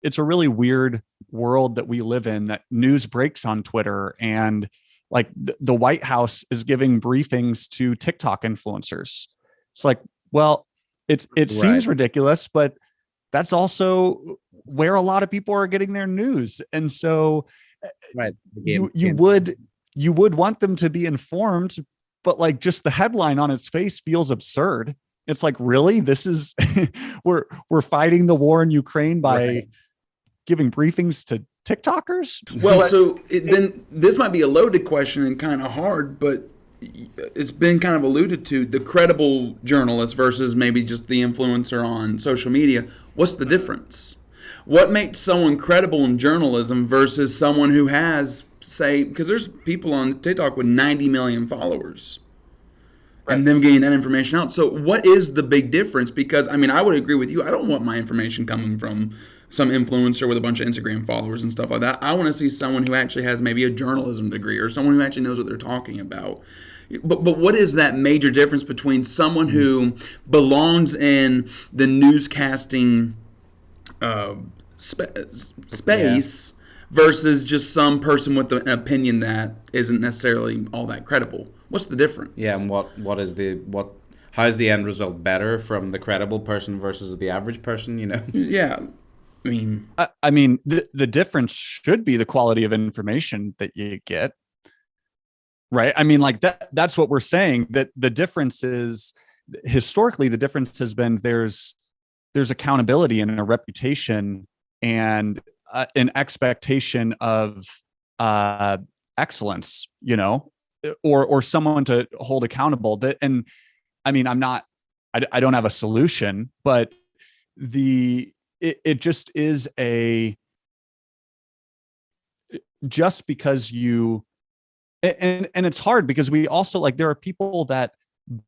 it's a really weird world that we live in, that news breaks on Twitter, and like the White House is giving briefings to TikTok influencers. It's like, well, it Right. seems ridiculous, but that's also where a lot of people are getting their news. And so Right. The you game you game. would you would want them to be informed, but like just the headline on its face feels absurd. It's like, really, this is we're fighting the war in Ukraine by Right. giving briefings to TikTokers. Well, But so then this might be a loaded question and kind of hard, but it's been kind of alluded to, the credible journalist versus maybe just the influencer on social media. What's the difference? What makes someone credible in journalism versus someone who has, say, because there's people on TikTok with 90 million followers and them getting that information out. So what is the big difference? Because I mean, I would agree with you. I don't want my information coming from some influencer with a bunch of Instagram followers and stuff like that. I want to see someone who actually has maybe a journalism degree or someone who actually knows what they're talking about. But what is that major difference between someone who belongs in the newscasting uh, space versus just some person with an opinion that isn't necessarily all that credible? What's the difference? Yeah, and how's the end result better from the credible person versus the average person, you know? Yeah, I mean, I mean, the difference should be the quality of information that you get, right? I mean, like that's what we're saying, that the difference is, historically, the difference has been there's accountability and a reputation and an expectation of excellence, or someone to hold accountable. And I mean, I don't have a solution, but it just is just because and it's hard because we also, like, there are people that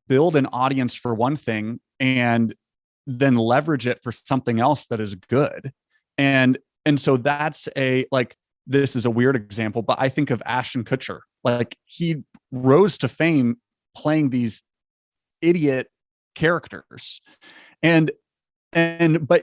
build an audience for one thing and then leverage it for something else that is good. And so that's this is a weird example, but I think of Ashton Kutcher. Like, he rose to fame playing these idiot characters. But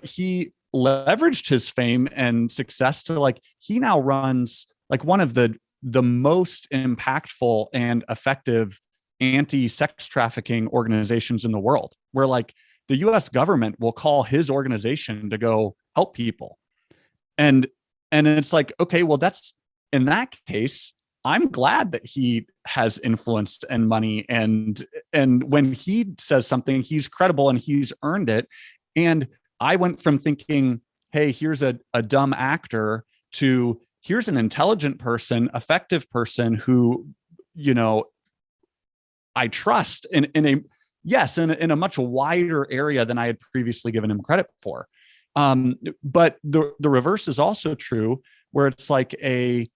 he leveraged his fame and success to, like, he now runs like one of the most impactful and effective anti-sex trafficking organizations in the world, where like the US government will call his organization to go help people. And it's like, okay, well, that's, in that case, I'm glad that he has influence and money, and when he says something, he's credible and he's earned it. And I went from thinking, hey, here's a dumb actor, to here's an intelligent person, effective person who, I trust in a much wider area than I had previously given him credit for. But the reverse is also true, where it's like I'm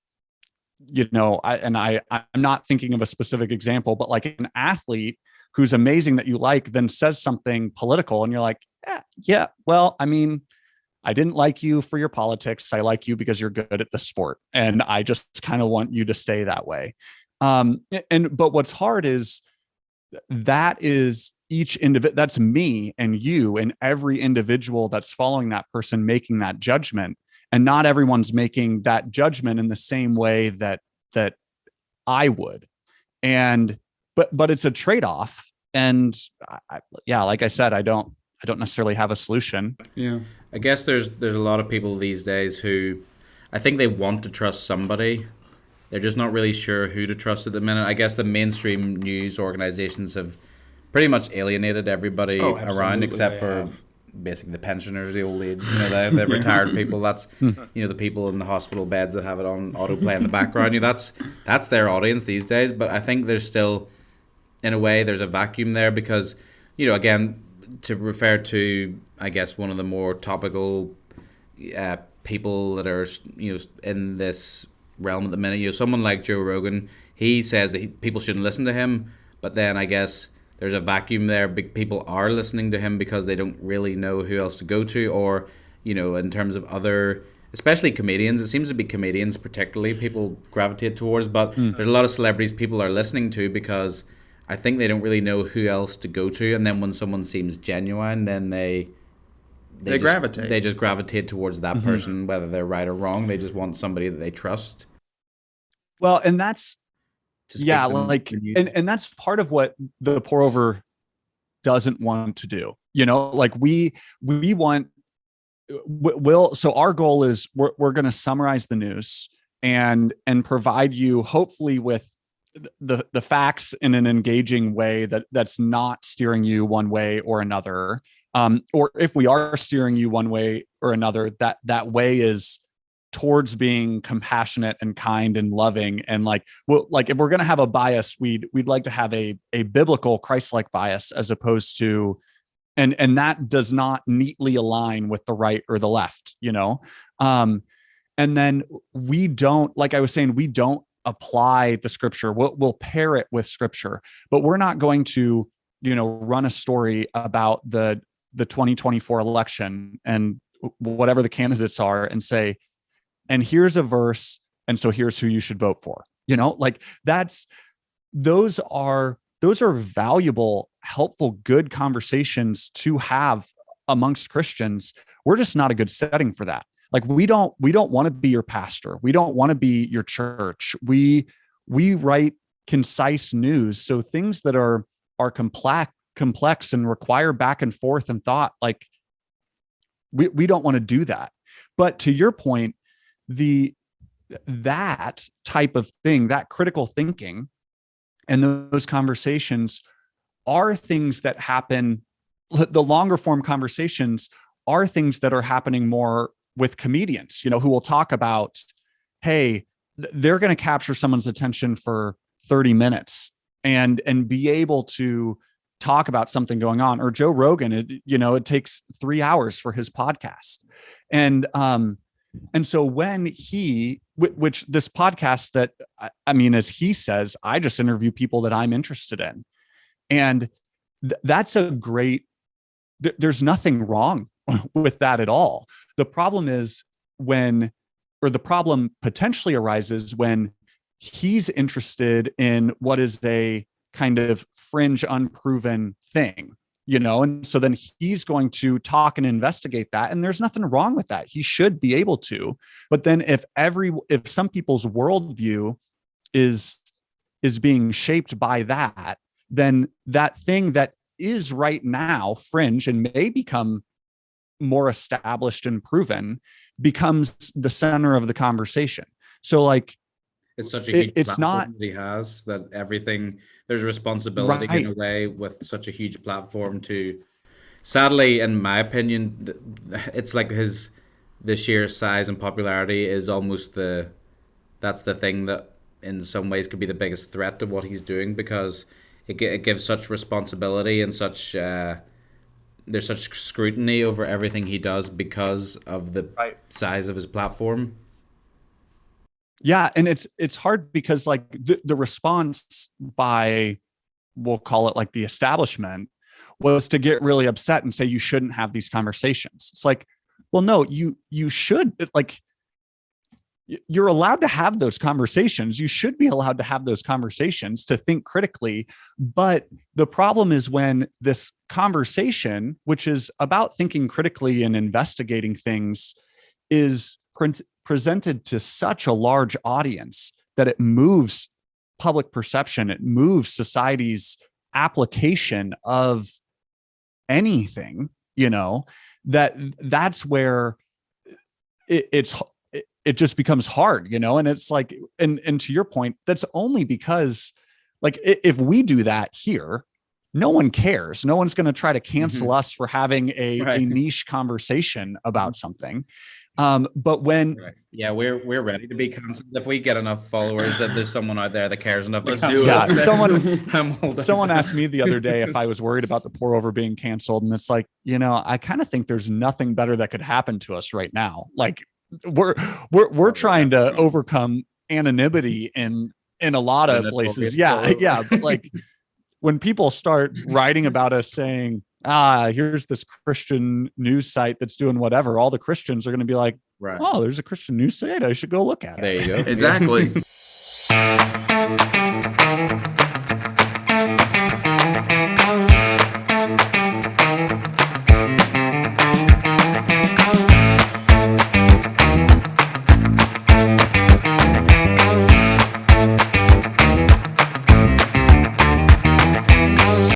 not thinking of a specific example, but like an athlete who's amazing that you like then says something political, and you're like, yeah, well, I mean, I didn't like you for your politics. I like you because you're good at the sport, and I just kind of want you to stay that way. But what's hard is that is each individual, that's me and you and every individual that's following that person making that judgment. And not everyone's making that judgment in the same way that I would. But it's a trade-off. And like I said, I don't necessarily have a solution. yeah. I guess there's a lot of people these days who I think they want to trust somebody. They're just not really sure who to trust at the minute. I guess the mainstream news organizations have pretty much alienated everybody around, except for basically the pensioners, the old age, the retired people. That's the people in the hospital beds that have it on autoplay in the background. That's their audience these days. But I think there's still, in a way, there's a vacuum there because, again, to refer to, I guess, one of the more topical people that are in this realm at the minute, someone like Joe Rogan, he says that people shouldn't listen to him, but then I guess there's a vacuum there. Big people are listening to him because they don't really know who else to go to, or in terms of other, especially comedians. It seems to be comedians particularly people gravitate towards, but there's a lot of celebrities people are listening to because I think they don't really know who else to go to, and then when someone seems genuine, then they They gravitate. They just gravitate towards that person, whether they're right or wrong. They just want somebody that they trust. Well, and that's and that's part of what the pour over doesn't want to do. Like we want so our goal is we're going to summarize the news and provide you hopefully with the facts in an engaging way that's not steering you one way or another. Or if we are steering you one way or another, that way is towards being compassionate and kind and loving. And like if we're going to have a bias, we'd like to have a biblical Christ-like bias, as opposed to, and that does not neatly align with the right or the left, and then we don't, like I was saying, we don't apply the scripture. We'll pair it with scripture, but we're not going to, run a story about the 2024 election and whatever the candidates are and say, and here's a verse, and so here's who you should vote for. Like those are valuable, helpful, good conversations to have amongst Christians. We're just not a good setting for that. Like we don't want to be your pastor. We don't want to be your church. We write concise news. So things that are complex and require back and forth and thought, like we don't want to do that. But to your point, that type of thing, that critical thinking and those conversations are things that happen. The longer form conversations are things that are happening more with comedians, who will talk about, hey, they're going to capture someone's attention for 30 minutes and be able to talk about something going on. Or Joe Rogan, it takes 3 hours for his podcast. And so when which this podcast that, I mean, as he says, I just interview people that I'm interested in. And that's a great, there's nothing wrong with that at all. The problem is the problem potentially arises when he's interested in what is a kind of fringe, unproven thing, and so then he's going to talk and investigate that. And there's nothing wrong with that. He should be able to. But then if some people's worldview is being shaped by that, then that thing that is right now fringe and may become more established and proven becomes the center of the conversation. So like, it's such a huge platform not that he has, that everything, there's a responsibility in a way with such a huge platform to, sadly, in my opinion, it's like the sheer size and popularity is almost that's the thing that in some ways could be the biggest threat to what he's doing, because it gives such responsibility and such there's such scrutiny over everything he does because of the size of his platform. Yeah, and it's hard because like the response by, we'll call it like the establishment, was to get really upset and say you shouldn't have these conversations. It's like, well, no, you should, like, you're allowed to have those conversations. You should be allowed to have those conversations, to think critically. But the problem is when this conversation, which is about thinking critically and investigating things, is presented to such a large audience that it moves public perception, it moves society's application of anything, that's where it just becomes hard, and it's like, and to your point, that's only because, like, if we do that here, no one cares. No one's going to try to cancel us for having a niche conversation about something. But when we're ready to be canceled if we get enough followers that there's someone out there that cares enough to cancel us. Someone asked me the other day if I was worried about the pour over being canceled, and it's like, I kind of think there's nothing better that could happen to us right now. Like we're trying to overcome anonymity in a lot of places. Yeah, but like when people start writing about us saying, here's this Christian news site that's doing whatever, all the Christians are going to be like, oh, there's a Christian news site, I should go look at it. There you go. Exactly.